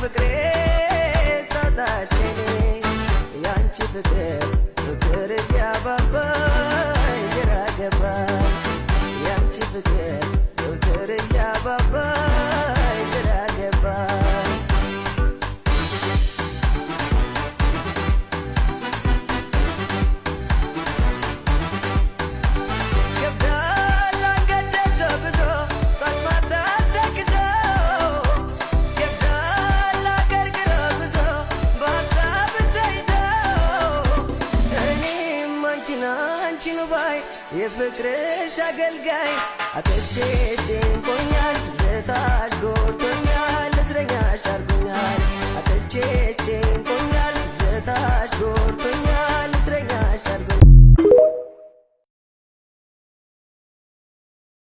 ፍቅሬ ሳታሽ ያንቺ ፍቅር ፍቅር ያባባኝ ግራ ገባኝ ያንቺ ፍቅር ፍቅር ያባባኝ ግራ ገባኝ የፍቅርሽ አገልጋይ አጥቼ ጭንቆኛል ዝታሽ ጎድቶኛል እስረኛሽ አርጎኛል አጥቼ ጭንቆኛል ዝታሽ ጎድቶኛል